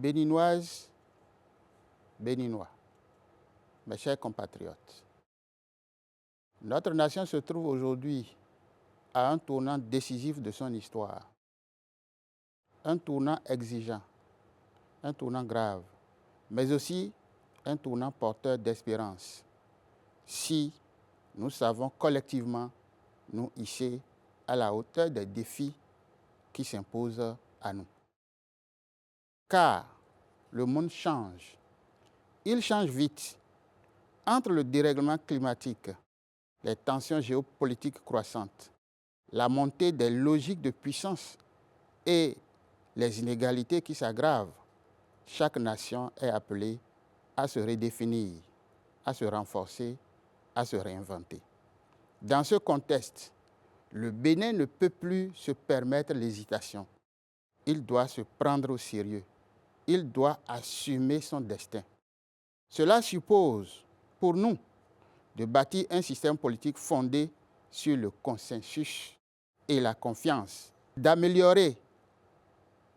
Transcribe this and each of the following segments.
Béninoises, Béninois, mes chers compatriotes, notre nation se trouve aujourd'hui à un tournant décisif de son histoire, un tournant exigeant, un tournant grave, mais aussi un tournant porteur d'espérance, si nous savons collectivement nous hisser à la hauteur des défis qui s'imposent à nous. Car le monde change. Il change vite. Entre le dérèglement climatique, les tensions géopolitiques croissantes, la montée des logiques de puissance et les inégalités qui s'aggravent, chaque nation est appelée à se redéfinir, à se renforcer, à se réinventer. Dans ce contexte, le Bénin ne peut plus se permettre l'hésitation. Il doit se prendre au sérieux. Il doit assumer son destin. Cela suppose, pour nous, de bâtir un système politique fondé sur le consensus et la confiance, d'améliorer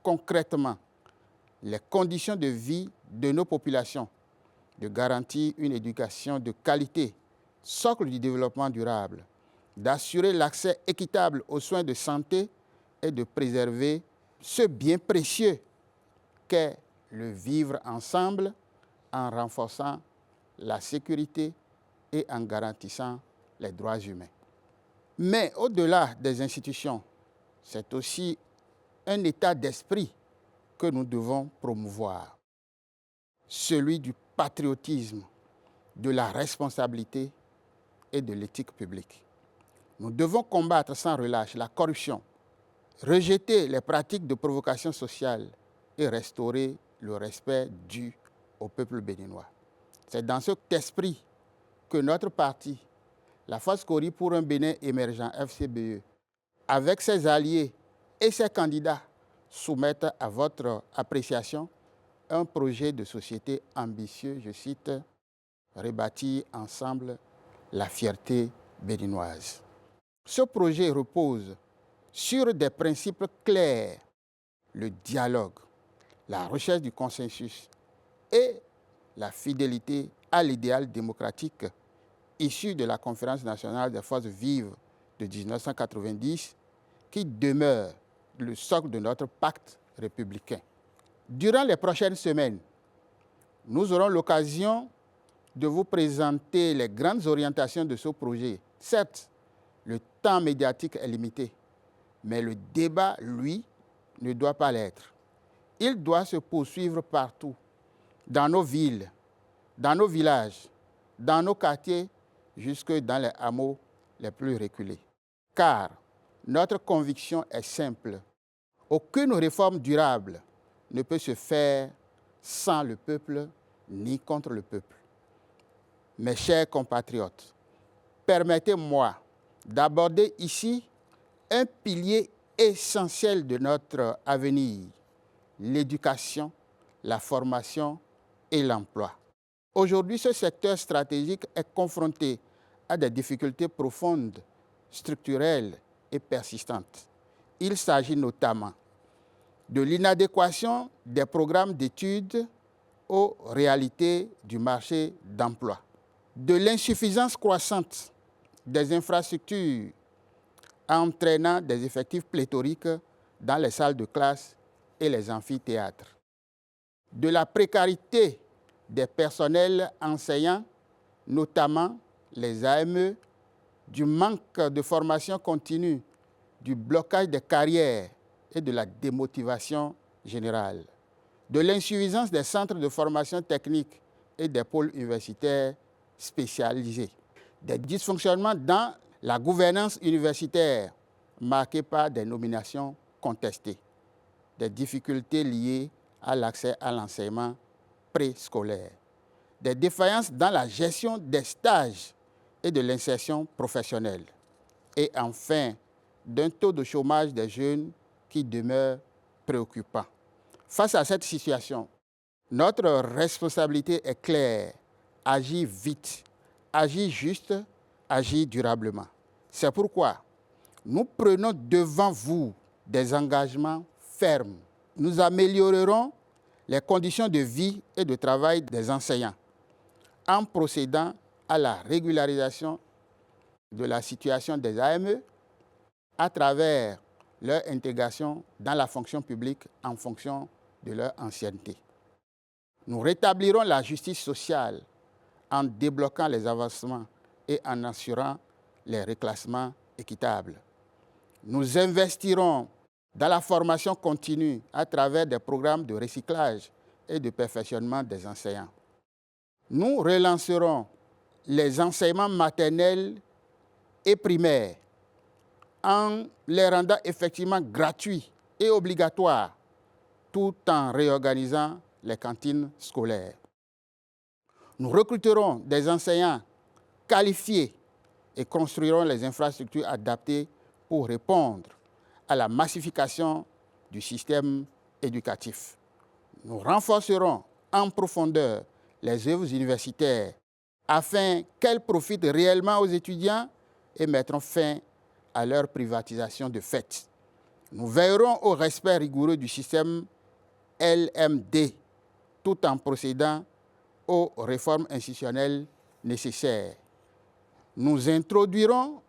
concrètement les conditions de vie de nos populations, de garantir une éducation de qualité, socle du développement durable, d'assurer l'accès équitable aux soins de santé et de préserver ce bien précieux qu'est le vivre ensemble en renforçant la sécurité et en garantissant les droits humains. Mais au-delà des institutions, c'est aussi un état d'esprit que nous devons promouvoir, celui du patriotisme, de la responsabilité et de l'éthique publique. Nous devons combattre sans relâche la corruption, rejeter les pratiques de provocation sociale et restaurer le respect dû au peuple béninois. C'est dans cet esprit que notre parti, la Force Cori pour un Bénin émergent FCBE, avec ses alliés et ses candidats, soumettent à votre appréciation un projet de société ambitieux, je cite, « Rebâtir ensemble la fierté béninoise ». Ce projet repose sur des principes clairs, le dialogue, la recherche du consensus et la fidélité à l'idéal démocratique issu de la Conférence nationale des forces vives de 1990 qui demeure le socle de notre pacte républicain. Durant les prochaines semaines, nous aurons l'occasion de vous présenter les grandes orientations de ce projet. Certes, le temps médiatique est limité, mais le débat, lui, ne doit pas l'être. Il doit se poursuivre partout, dans nos villes, dans nos villages, dans nos quartiers, jusque dans les hameaux les plus reculés. Car notre conviction est simple. Aucune réforme durable ne peut se faire sans le peuple ni contre le peuple. Mes chers compatriotes, permettez-moi d'aborder ici un pilier essentiel de notre avenir, l'éducation, la formation et l'emploi. Aujourd'hui, ce secteur stratégique est confronté à des difficultés profondes, structurelles et persistantes. Il s'agit notamment de l'inadéquation des programmes d'études aux réalités du marché d'emploi, de l'insuffisance croissante des infrastructures entraînant des effectifs pléthoriques dans les salles de classe et les amphithéâtres, de la précarité des personnels enseignants, notamment les AME, du manque de formation continue, du blocage des carrières et de la démotivation générale, de l'insuffisance des centres de formation technique et des pôles universitaires spécialisés, des dysfonctionnements dans la gouvernance universitaire marquée par des nominations contestées, des difficultés liées à l'accès à l'enseignement préscolaire, des défaillances dans la gestion des stages et de l'insertion professionnelle, et enfin d'un taux de chômage des jeunes qui demeure préoccupant. Face à cette situation, notre responsabilité est claire, agir vite, agir juste, agir durablement. C'est pourquoi nous prenons devant vous des engagements fermes. Nous améliorerons les conditions de vie et de travail des enseignants en procédant à la régularisation de la situation des AME à travers leur intégration dans la fonction publique en fonction de leur ancienneté. Nous rétablirons la justice sociale en débloquant les avancements et en assurant les reclassements équitables. Nous investirons dans la formation continue à travers des programmes de recyclage et de perfectionnement des enseignants. Nous relancerons les enseignements maternels et primaires en les rendant effectivement gratuits et obligatoires, tout en réorganisant les cantines scolaires. Nous recruterons des enseignants qualifiés et construirons les infrastructures adaptées pour répondre à la massification du système éducatif. Nous renforcerons en profondeur les œuvres universitaires afin qu'elles profitent réellement aux étudiants et mettront fin à leur privatisation de fait. Nous veillerons au respect rigoureux du système LMD tout en procédant aux réformes institutionnelles nécessaires. Nous introduirons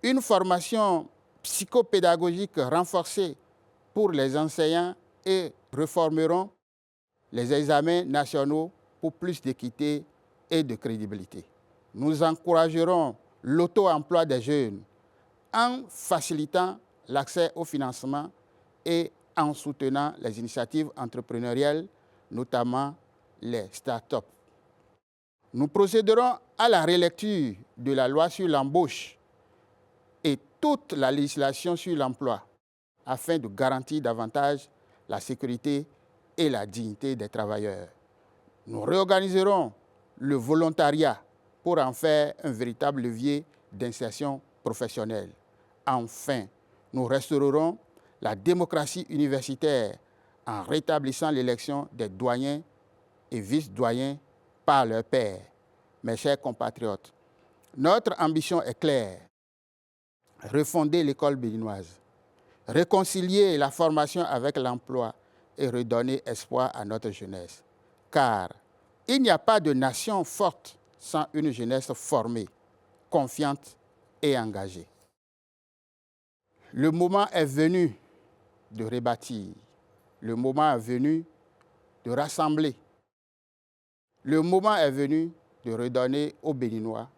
une formation psychopédagogique renforcée pour les enseignants et réformerons les examens nationaux pour plus d'équité et de crédibilité. Nous encouragerons l'auto-emploi des jeunes en facilitant l'accès au financement et en soutenant les initiatives entrepreneuriales, notamment les start-up. Nous procéderons à la relecture de la loi sur l'embauche et toute la législation sur l'emploi afin de garantir davantage la sécurité et la dignité des travailleurs. Nous réorganiserons le volontariat pour en faire un véritable levier d'insertion professionnelle. Enfin, nous restaurerons la démocratie universitaire en rétablissant l'élection des doyens et vice-doyens par leurs pairs. Mes chers compatriotes, notre ambition est claire. Refonder l'école béninoise, réconcilier la formation avec l'emploi et redonner espoir à notre jeunesse. Car il n'y a pas de nation forte sans une jeunesse formée, confiante et engagée. Le moment est venu de rebâtir. Le moment est venu de rassembler. Le moment est venu de redonner aux Béninois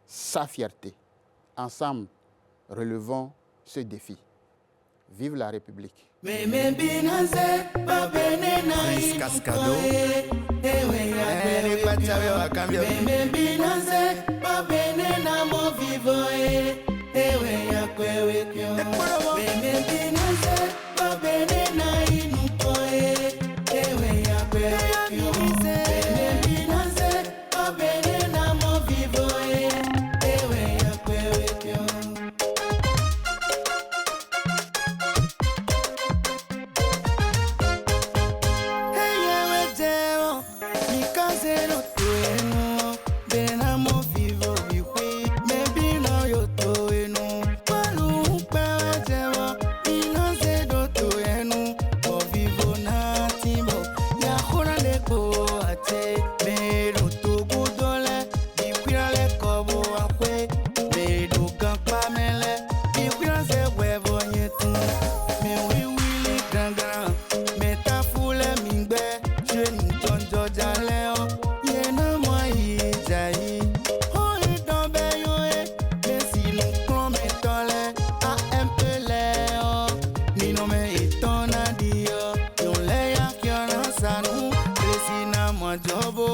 sa fierté. Ensemble, relevons ce défi. Vive la République. Prince Cascado. Jobo